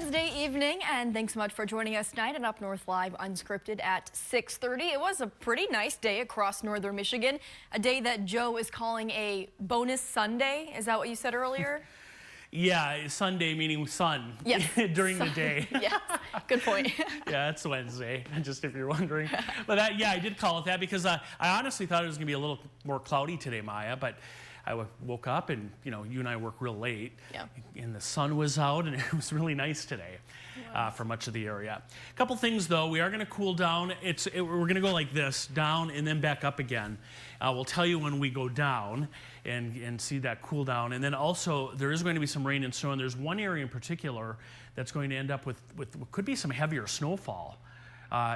Wednesday evening, and thanks so much for joining us tonight at Up North Live Unscripted at 6:30. It was a pretty nice day across northern Michigan, a day that Joe is calling a bonus Sunday. Is that what you said earlier? Yeah, Sunday meaning sun. Yes. During the day. Yes, good point. Yeah, it's Wednesday, just if you're wondering. But yeah, I did call it that because I honestly thought it was going to be a little more cloudy today, Maya, but I woke up and, you know, you and I work real late. Yeah. And the sun was out and it was really nice today. Wow. For much of the area. A couple things though, we are going to cool down. We're going to go like this, down and then back up again. We'll tell you when we go down and see that cool down. And then also there is going to be some rain and snow, and there's one area in particular that's going to end up with what could be some heavier snowfall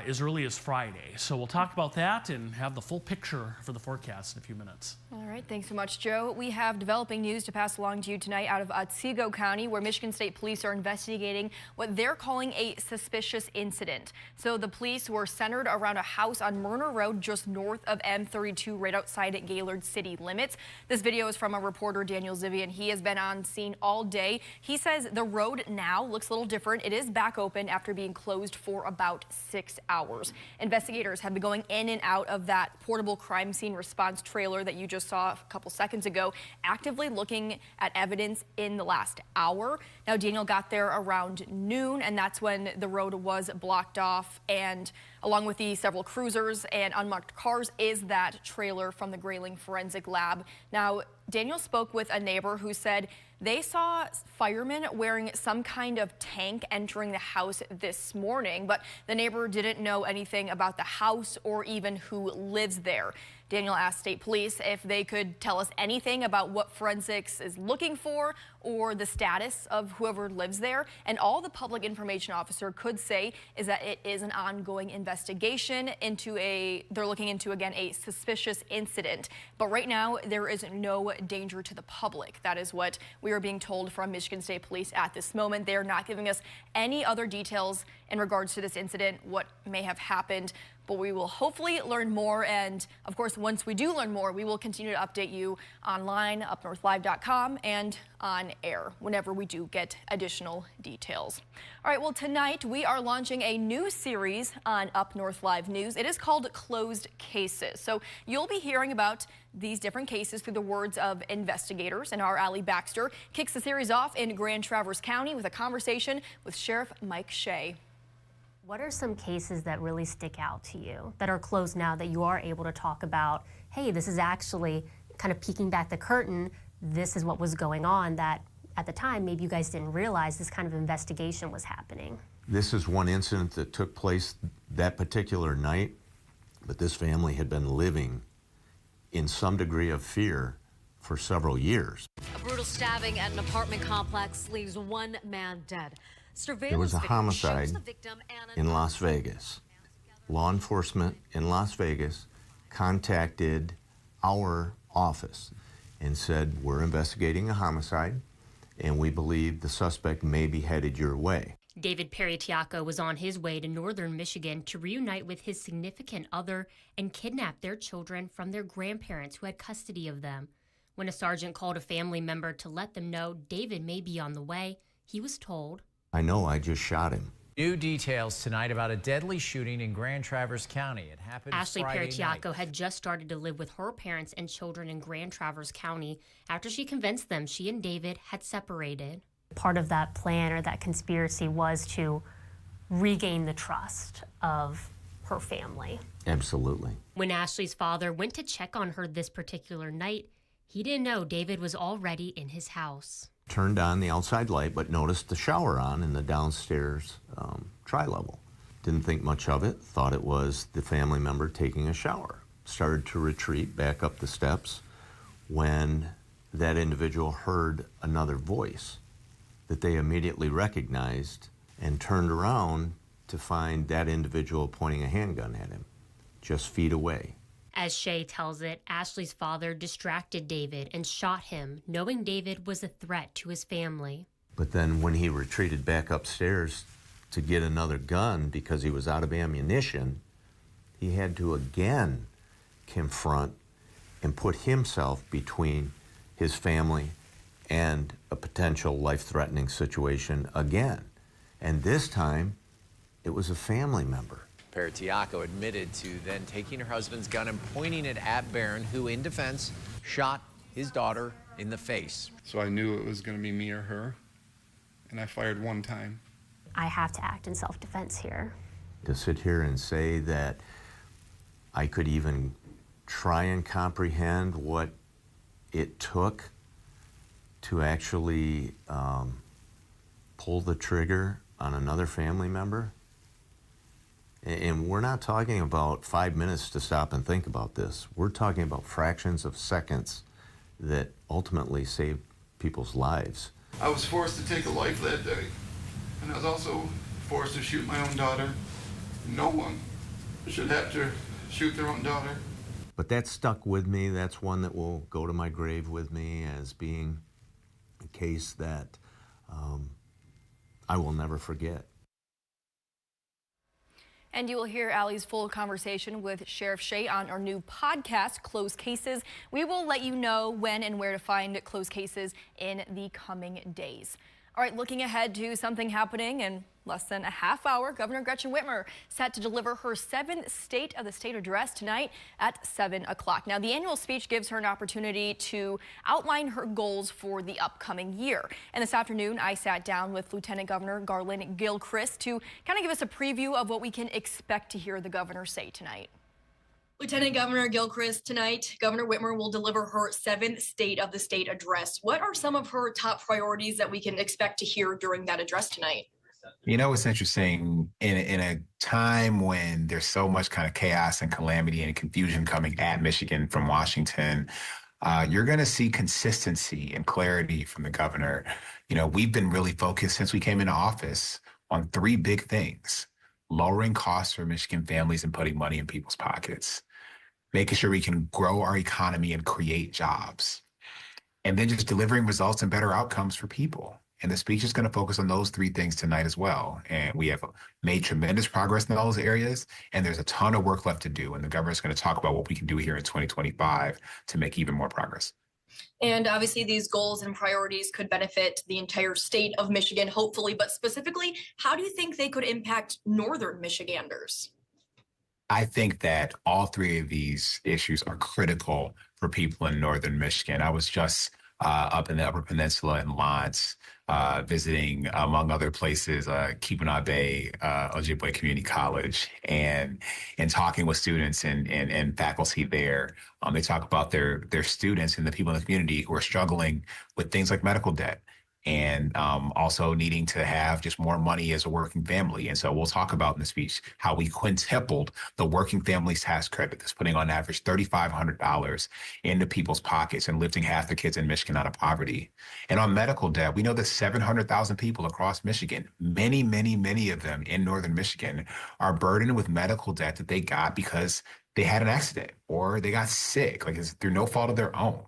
as early as Friday. So we'll talk about that and have the full picture for the forecast in a few minutes. All right, thanks so much, Joe. We have developing news to pass along to you tonight out of Otsego County, where Michigan State Police are investigating what they're calling a suspicious incident. So the police were centered around a house on Murner Road, just north of M32, right outside at Gaylord city limits. This video is from our reporter, Daniel Zivian. He has been on scene all day. He says the road now looks a little different. It is back open after being closed for about 6 hours. Investigators have been going in and out of that portable crime scene response trailer that you just saw a couple seconds ago, actively looking at evidence in the last hour. Now, Daniel got there around noon, and that's when the road was blocked off, and along with the several cruisers and unmarked cars is that trailer from the Grayling Forensic Lab. Now, Daniel spoke with a neighbor who said they saw firemen wearing some kind of tank entering the house this morning, but the neighbor didn't know anything about the house or even who lives there. Daniel asked state police if they could tell us anything about what forensics is looking for or the status of whoever lives there. And all the public information officer could say is that it is an ongoing investigation into they're looking into, again, a suspicious incident. But right now, there is no danger to the public. That is what we are being told from Michigan State Police at this moment. They are not giving us any other details in regards to this incident, what may have happened. But we will hopefully learn more, and of course, once we do learn more, we will continue to update you online, upnorthlive.com, and on air whenever we do get additional details. All right, well, tonight we are launching a new series on Up North Live News. It is called Closed Cases. So you'll be hearing about these different cases through the words of investigators, and our Allie Baxter kicks the series off in Grand Traverse County with a conversation with Sheriff Mike Shea. What are some cases that really stick out to you that are closed now that you are able to talk about, hey, this is actually kind of peeking back the curtain, this is what was going on, that at the time maybe you guys didn't realize this kind of investigation was happening? This is one incident that took place that particular night, but this family had been living in some degree of fear for several years. A brutal stabbing at an apartment complex leaves one man dead. There was a homicide in Las Vegas. Law enforcement in Las Vegas contacted our office and said, we're investigating a homicide and we believe the suspect may be headed your way. David Peritiaco was on his way to northern Michigan to reunite with his significant other and kidnap their children from their grandparents who had custody of them. When a sergeant called a family member to let them know David may be on the way, he was told, I know, I just shot him. New details tonight about a deadly shooting in Grand Traverse County. It happened Ashley Friday Peritiaco night. had just started to live with her parents and children in Grand Traverse County after she convinced them she and David had separated. Part of that plan or that conspiracy was to regain the trust of her family. Absolutely. When Ashley's father went to check on her this particular night, he didn't know David was already in his house. Turned on the outside light, but noticed the shower on in the downstairs tri-level. Didn't think much of it, thought it was the family member taking a shower. Started to retreat back up the steps when that individual heard another voice that they immediately recognized and turned around to find that individual pointing a handgun at him, just feet away. As Shea tells it, Ashley's father distracted David and shot him, knowing David was a threat to his family. But then when he retreated back upstairs to get another gun because he was out of ammunition, he had to again confront and put himself between his family and a potential life-threatening situation again. And this time, it was a family member. Paratiaco admitted to then taking her husband's gun and pointing it at Barron, who, in defense, shot his daughter in the face. So I knew it was going to be me or her, and I fired one time. I have to act in self-defense here. To sit here and say that I could even try and comprehend what it took to actually pull the trigger on another family member. And we're not talking about 5 minutes to stop and think about this. We're talking about fractions of seconds that ultimately saved people's lives. I was forced to take a life that day, and I was also forced to shoot my own daughter. No one should have to shoot their own daughter. But that stuck with me. That's one that will go to my grave with me as being a case that I will never forget. And you will hear Allie's full conversation with Sheriff Shea on our new podcast, Closed Cases. We will let you know when and where to find closed cases in the coming days. All right, looking ahead to something happening in less than a half hour, Governor Gretchen Whitmer set to deliver her 7th State of the State address tonight at 7 o'clock. Now, the annual speech gives her an opportunity to outline her goals for the upcoming year. And this afternoon, I sat down with Lieutenant Governor Garland Gilchrist to kind of give us a preview of what we can expect to hear the governor say tonight. Lieutenant Governor Gilchrist, tonight, Governor Whitmer will deliver her 7th State of the State address. What are some of her top priorities that we can expect to hear during that address tonight? You know, it's interesting in a time when there's so much kind of chaos and calamity and confusion coming at Michigan from Washington, you're going to see consistency and clarity from the governor. You know, we've been really focused since we came into office on 3 big things: lowering costs for Michigan families and putting money in people's pockets, making sure we can grow our economy and create jobs, and then just delivering results and better outcomes for people. And the speech is going to focus on those 3 things tonight as well. And we have made tremendous progress in those areas, and there's a ton of work left to do. And the governor's going to talk about what we can do here in 2025 to make even more progress. And obviously these goals and priorities could benefit the entire state of Michigan, hopefully, but specifically, how do you think they could impact northern Michiganders? I think that all 3 of these issues are critical for people in northern Michigan. I was just up in the Upper Peninsula in Lawrence, visiting, among other places, Keweenaw Bay, Ojibwe Community College, and talking with students and faculty there. They talk about their students and the people in the community who are struggling with things like medical debt, and also needing to have just more money as a working family. And so we'll talk about in the speech how we quintupled the working families tax credit that's putting on average $3,500 into people's pockets and lifting half the kids in Michigan out of poverty. And on medical debt, we know that 700,000 people across Michigan, many, many, many of them in northern Michigan, are burdened with medical debt that they got because they had an accident or they got sick, like it's through no fault of their own.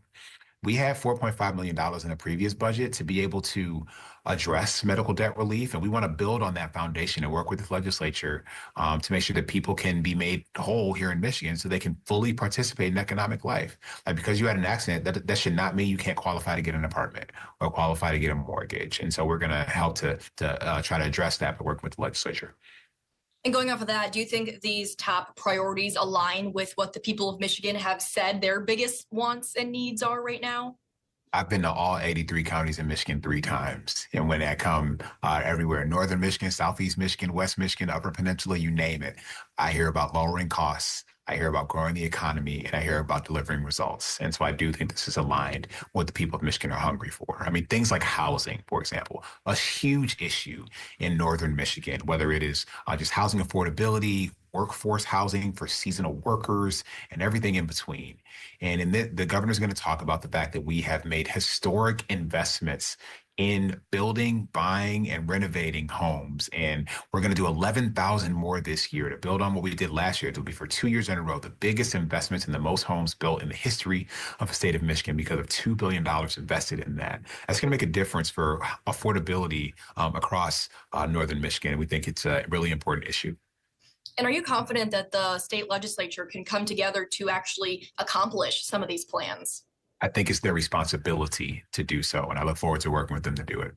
We have $4.5 million in the previous budget to be able to address medical debt relief, and we want to build on that foundation and work with the legislature to make sure that people can be made whole here in Michigan so they can fully participate in economic life. Like, because you had an accident, that should not mean you can't qualify to get an apartment or qualify to get a mortgage. And so we're going to help to try to address that by working with the legislature. And going off of that, do you think these top priorities align with what the people of Michigan have said their biggest wants and needs are right now? I've been to all 83 counties in Michigan 3 times. And when I come everywhere, northern Michigan, southeast Michigan, west Michigan, upper peninsula, you name it, I hear about lowering costs. I hear about growing the economy, and I hear about delivering results. And so I do think this is aligned with what the people of Michigan are hungry for. I mean, things like housing, for example, a huge issue in northern Michigan, whether it is just housing affordability, workforce housing for seasonal workers, and everything in between. And in the governor's going to talk about the fact that we have made historic investments in building, buying, and renovating homes. And we're going to do 11,000 more this year to build on what we did last year. It'll be for 2 years in a row, the biggest investments in the most homes built in the history of the state of Michigan because of $2 billion invested in that. That's going to make a difference for affordability across northern Michigan. We think it's a really important issue. And are you confident that the state legislature can come together to actually accomplish some of these plans? I think it's their responsibility to do so, and I look forward to working with them to do it.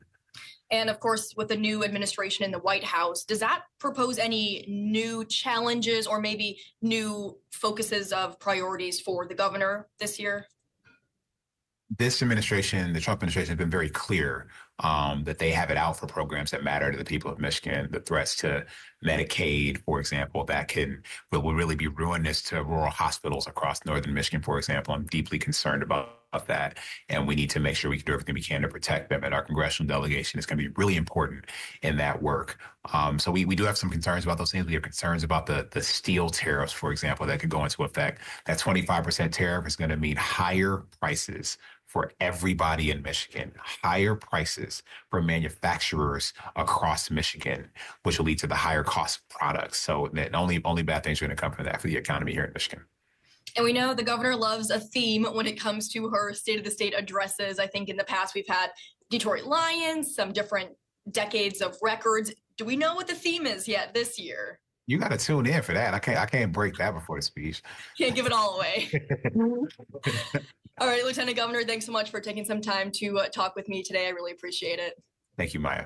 And of course, with the new administration in the White House, does that propose any new challenges or maybe new focuses of priorities for the governor this year? This administration, the Trump administration, has been very clear that they have it out for programs that matter to the people of Michigan. The threats to Medicaid, for example, that will really be ruinous to rural hospitals across northern Michigan, for example. I'm deeply concerned about that, and we need to make sure we can do everything we can to protect them. And our congressional delegation is going to be really important in that work. So we do have some concerns about those things. We have concerns about the steel tariffs, for example, that could go into effect. That 25% tariff is going to mean higher prices for everybody in Michigan, higher prices for manufacturers across Michigan, which will lead to the higher cost products. So that only bad things are going to come from that for the economy here in Michigan. And we know the governor loves a theme when it comes to her State of the State addresses. I think in the past we've had Detroit Lions, some different decades of records. Do we know what the theme is yet this year? You got to tune in for that. I can't break that before the speech. Can't give it all away. All right, Lieutenant Governor, thanks so much for taking some time to talk with me today. I really appreciate it. Thank you, Maya.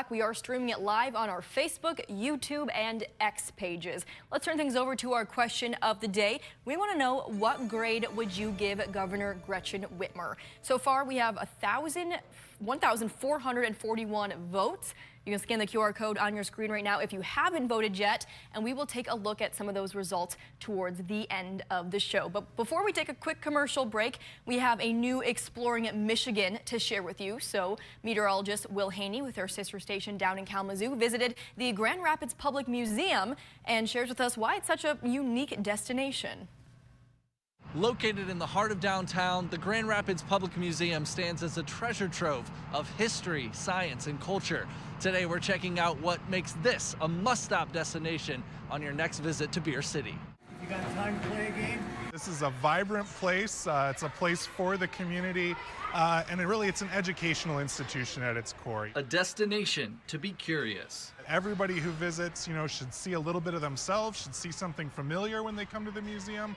We are streaming it live on our Facebook, YouTube, and X pages. Let's turn things over to our question of the day. We want to know, what grade would you give Governor Gretchen Whitmer? So far, we have 1,441 votes. You can scan the QR code on your screen right now if you haven't voted yet, and we will take a look at some of those results towards the end of the show. But before we take a quick commercial break, we have a new Exploring Michigan to share with you. So meteorologist Will Haney with our sister station down in Kalamazoo visited the Grand Rapids Public Museum and shares with us why it's such a unique destination. Located in the heart of downtown, the Grand Rapids Public Museum stands as a treasure trove of history, science, and culture. Today, we're checking out what makes this a must-stop destination on your next visit to Beer City. You got time to play a game? This is a vibrant place. It's a place for the community, and it's an educational institution at its core. A destination to be curious. Everybody who visits, should see a little bit of themselves, should see something familiar when they come to the museum.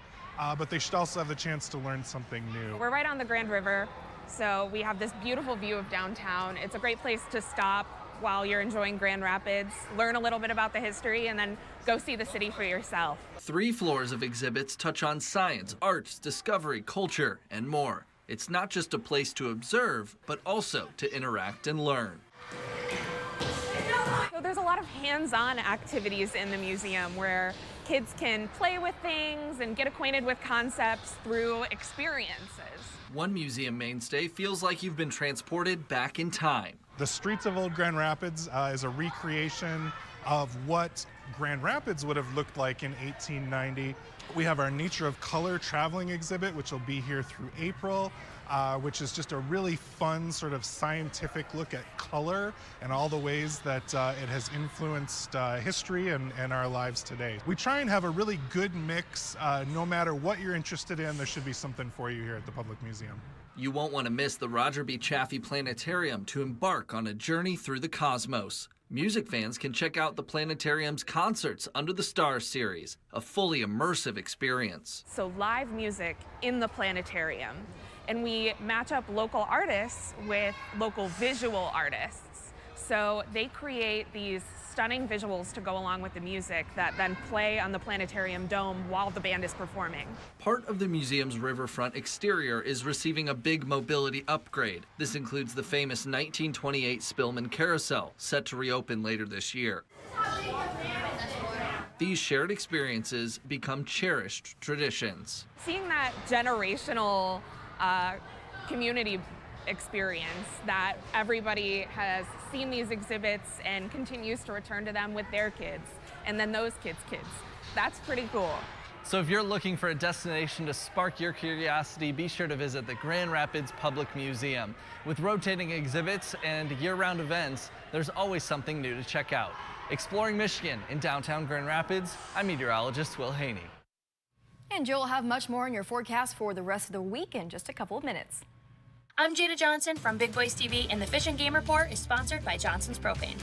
But they should also have the chance to learn something new. We're right on the Grand River, so we have this beautiful view of downtown. It's a great place to stop while you're enjoying Grand Rapids, learn a little bit about the history, and then go see the city for yourself. 3 floors of exhibits touch on science, arts, discovery, culture, and more. It's not just a place to observe, but also to interact and learn. So there's a lot of hands-on activities in the museum where kids can play with things and get acquainted with concepts through experiences. One museum mainstay feels like you've been transported back in time. The streets of Old Grand Rapids is a recreation of what Grand Rapids would have looked like in 1890. We have our Nature of Color traveling exhibit, which will be here through April, which is just a really fun sort of scientific look at color and all the ways that it has influenced history and our lives today. We try and have a really good mix. No matter what you're interested in, there should be something for you here at the Public Museum. You won't want to miss the Roger B. Chaffee Planetarium to embark on a journey through the cosmos. Music fans can check out the planetarium's Concerts Under the Stars series, a fully immersive experience. So live music in the planetarium, and we match up local artists with local visual artists. So they create these stunning visuals to go along with the music that then play on the planetarium dome while the band is performing. Part of the museum's riverfront exterior is receiving a big mobility upgrade. This includes the famous 1928 Spillman Carousel, set to reopen later this year. These shared experiences become cherished traditions. Seeing that generational community experience, that everybody has seen these exhibits and continues to return to them with their kids, and then those kids' kids. That's pretty cool. So if you're looking for a destination to spark your curiosity, be sure to visit the Grand Rapids Public Museum. With rotating exhibits and year-round events, there's always something new to check out. Exploring Michigan in downtown Grand Rapids, I'm meteorologist Will Haney. And you'll have much more in your forecast for the rest of the week in just a couple of minutes. I'm Jada Johnson from Big Boys TV, and the Fish and Game Report is sponsored by Johnson's Propane.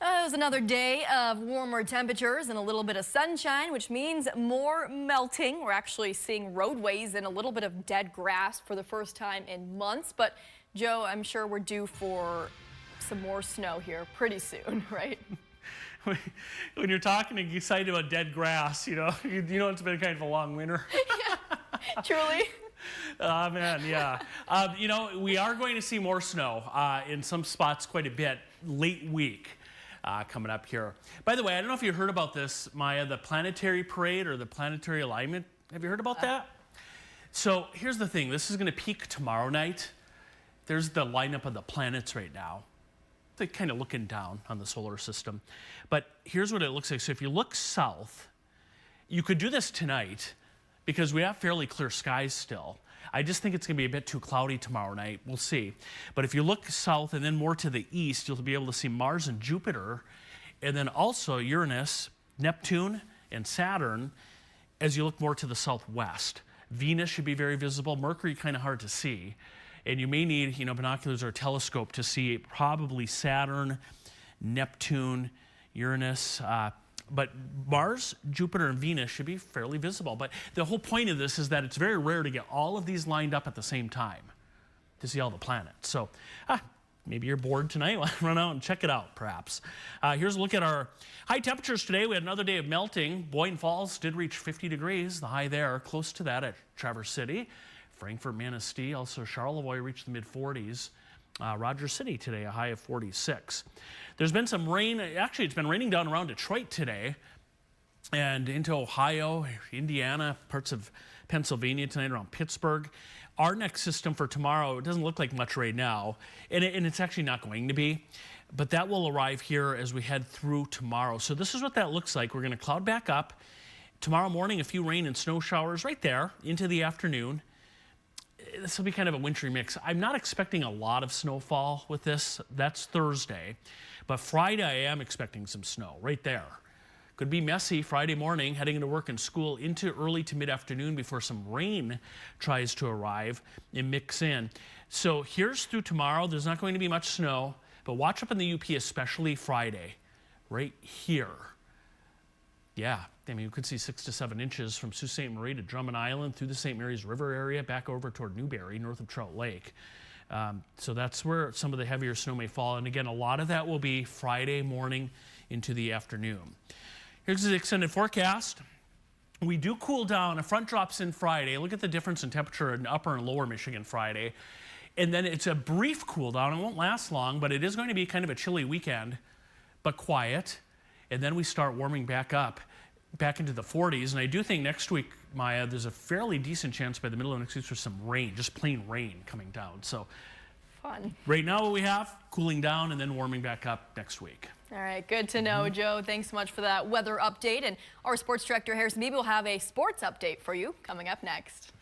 It was another day of warmer temperatures and a little bit of sunshine, which means more melting. We're actually seeing roadways and a little bit of dead grass for the first time in months. But Joe, I'm sure we're due for some more snow here pretty soon, right? When you're talking and excited about dead grass, you know it's been kind of a long winter. Yeah, truly. Oh, man, yeah. We are going to see more snow in some spots quite a bit late week coming up here. By the way, I don't know if you heard about this, Maya, the planetary parade or the planetary alignment. Have you heard about that? So here's the thing. This is going to peak tomorrow night. There's the lineup of the planets right now. They're kind of looking down on the solar system. But here's what it looks like. So if you look south, you could do this tonight because we have fairly clear skies still. I just think it's going to be a bit too cloudy tomorrow night. We'll see. But if you look south and then more to the east, you'll be able to see Mars and Jupiter, and then also Uranus, Neptune, and Saturn as you look more to the southwest. Venus should be very visible. Mercury kind of hard to see. And you may need, binoculars or a telescope to see probably Saturn, Neptune, Uranus, but Mars, Jupiter, and Venus should be fairly visible. But the whole point of this is that it's very rare to get all of these lined up at the same time to see all the planets. So maybe you're bored tonight. Run out and check it out, perhaps. Here's a look at our high temperatures today. We had another day of melting. Boynton Falls did reach 50 degrees, the high there, close to that at Traverse City. Frankfort, Manistee, also Charlevoix reached the mid-40s. Rogers City today, a high of 46. There's been some rain. Actually, it's been raining down around Detroit today and into Ohio, Indiana, parts of Pennsylvania tonight, around Pittsburgh. Our next system for tomorrow, it doesn't look like much right now, and it's actually not going to be, but that will arrive here as we head through tomorrow. So this is what that looks like. We're going to cloud back up. Tomorrow morning, a few rain and snow showers right there into the afternoon. This will be kind of a wintry mix. I'm not expecting a lot of snowfall with this. That's Thursday. But Friday, I am expecting some snow right there. Could be messy Friday morning, heading into work and school into early to mid-afternoon before some rain tries to arrive and mix in. So here's through tomorrow. There's not going to be much snow, but watch up in the UP, especially Friday, right here. Yeah, you could see 6 to 7 inches from Sault Ste. Marie to Drummond Island through the St. Mary's River area, back over toward Newberry, north of Trout Lake. So that's where some of the heavier snow may fall. And again, a lot of that will be Friday morning into the afternoon. Here's the extended forecast. We do cool down. A front drops in Friday. Look at the difference in temperature in upper and lower Michigan Friday. And then it's a brief cool down. It won't last long, but it is going to be kind of a chilly weekend, but quiet. And then we start warming back up, back into the 40s. And I do think next week, Maya, there's a fairly decent chance by the middle of next week for some rain, just plain rain coming down. So fun. Right now what we have, cooling down and then warming back up next week. All right, good to know, Joe. Thanks so much for that weather update. And our sports director, Harrison Beebe, will have a sports update for you coming up next.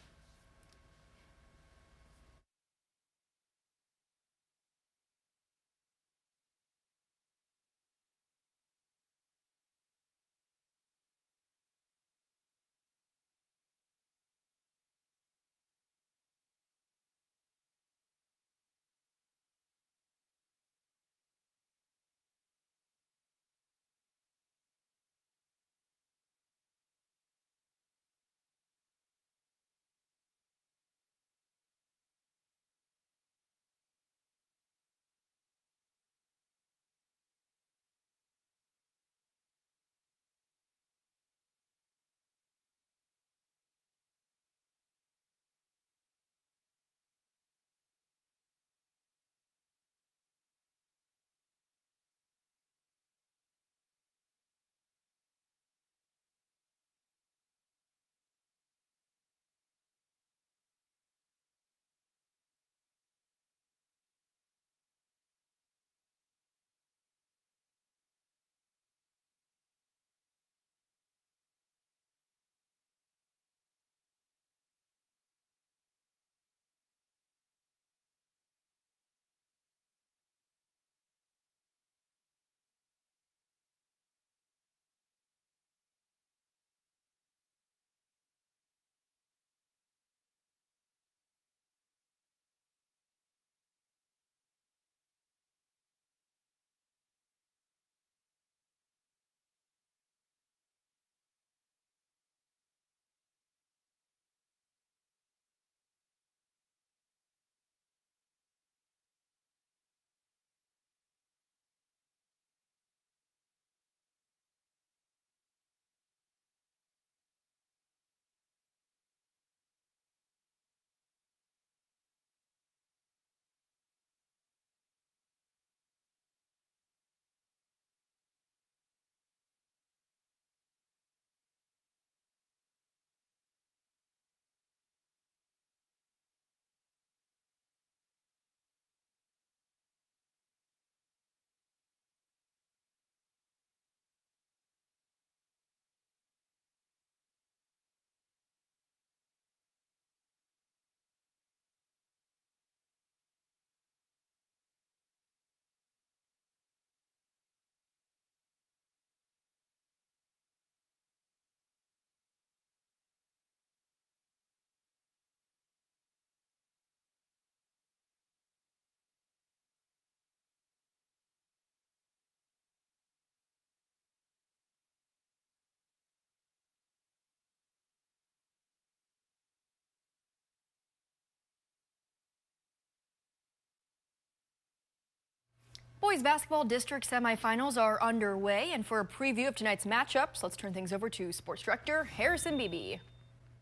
Boys basketball district semifinals are underway, and for a preview of tonight's matchups, let's turn things over to sports director Harrison Beebe.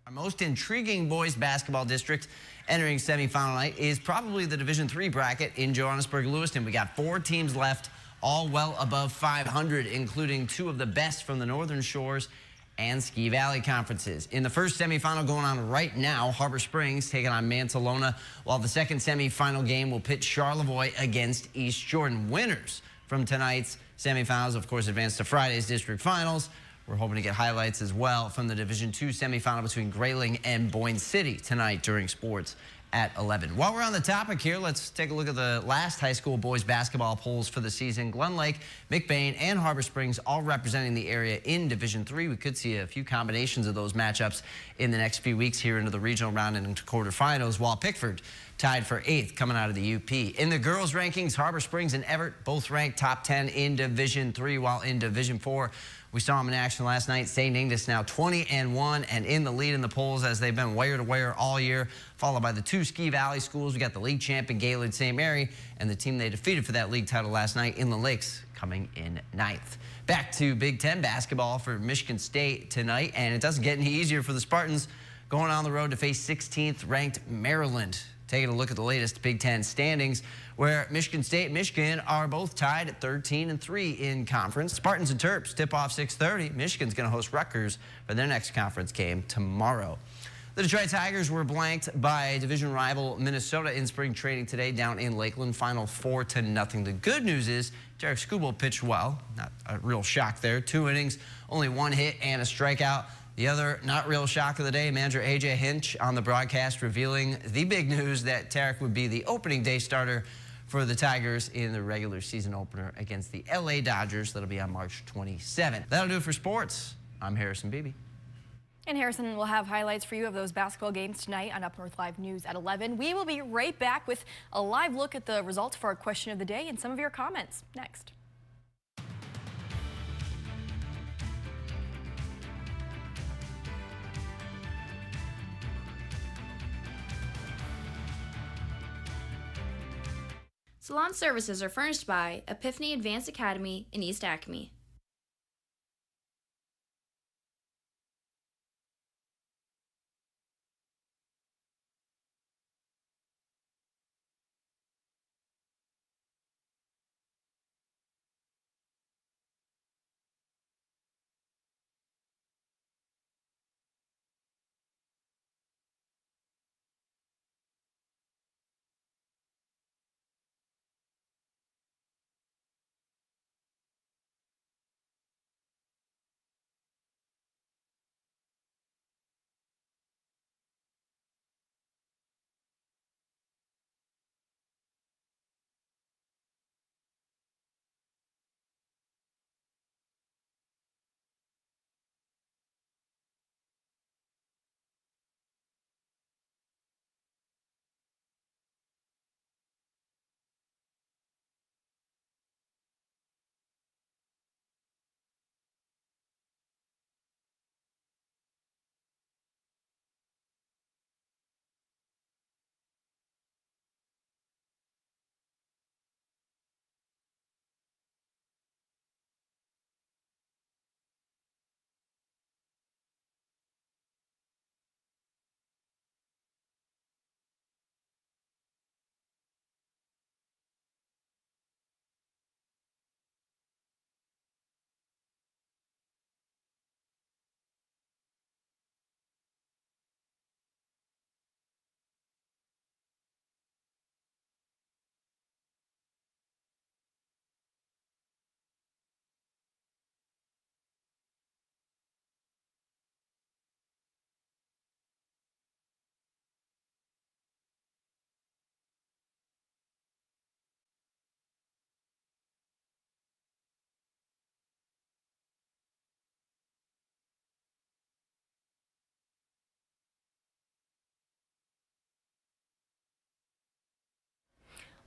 Our most intriguing boys basketball district entering semifinal night is probably the Division III bracket in Johannesburg-Lewiston. We got 4 teams left, all well above 500, including 2 of the best from the Northern Shores and Ski Valley conferences. In the first semifinal going on right now, Harbor Springs taking on Mansalona, while the second semifinal game will pit Charlevoix against East Jordan. Winners from tonight's semifinals, of course, advance to Friday's district finals. We're hoping to get highlights as well from the Division II semifinal between Grayling and Boyne City tonight during sports at 11. While we're on the topic here, let's take a look at the last high school boys basketball polls for the season. Glen Lake, McBain, and Harbor Springs all representing the area in Division III. We could see a few combinations of those matchups in the next few weeks here into the regional round and into quarterfinals, while Pickford tied for 8th coming out of the UP. In the girls rankings, Harbor Springs and Everett both ranked top 10 in Division III, while in Division IV, we saw them in action last night. St. Ignace now 20-1 and in the lead in the polls as they've been wire to wire all year, followed by the 2 Ski Valley schools. We got the league champion Gaylord St. Mary and the team they defeated for that league title last night, Inland Lakes, coming in 9th. Back to Big Ten basketball for Michigan State tonight, and it doesn't get any easier for the Spartans going on the road to face 16th ranked Maryland. Taking a look at the latest Big Ten standings, where Michigan State and Michigan are both tied at 13-3 in conference. Spartans and Terps tip off 6:30. Michigan's going to host Rutgers for their next conference game tomorrow. The Detroit Tigers were blanked by division rival Minnesota in spring training today down in Lakeland, final 4-0. The good news is Derek Skubal pitched well. Not a real shock there. 2 innings, only 1 hit and a strikeout. The other not real shock of the day, manager A.J. Hinch on the broadcast revealing the big news that Tarek would be the opening day starter for the Tigers in the regular season opener against the L.A. Dodgers. That'll be on March 27th. That'll do it for sports. I'm Harrison Beebe. And Harrison will have highlights for you of those basketball games tonight on Up North Live News at 11. We will be right back with a live look at the results for our question of the day and some of your comments next. Salon services are furnished by Epiphany Advanced Academy in East Acme.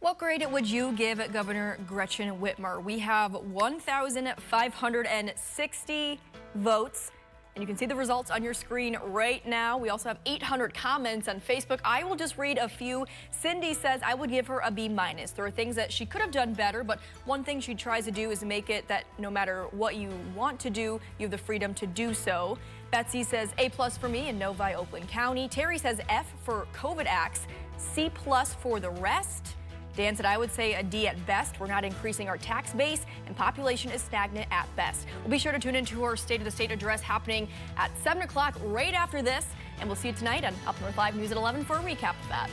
What grade would you give Governor Gretchen Whitmer? We have 1,560 votes. And you can see the results on your screen right now. We also have 800 comments on Facebook. I will just read a few. Cindy says, I would give her a B-. There are things that she could have done better, but one thing she tries to do is make it that no matter what you want to do, you have the freedom to do so. Betsy says A+ for me in Novi, Oakland County. Terry says F for COVID acts, C+ for the rest. Dan said, I would say a D at best. We're not increasing our tax base, and population is stagnant at best. We'll be sure to tune into our State of the State address happening at 7 o'clock right after this, and we'll see you tonight on UpNorthLive News at 11 for a recap of that.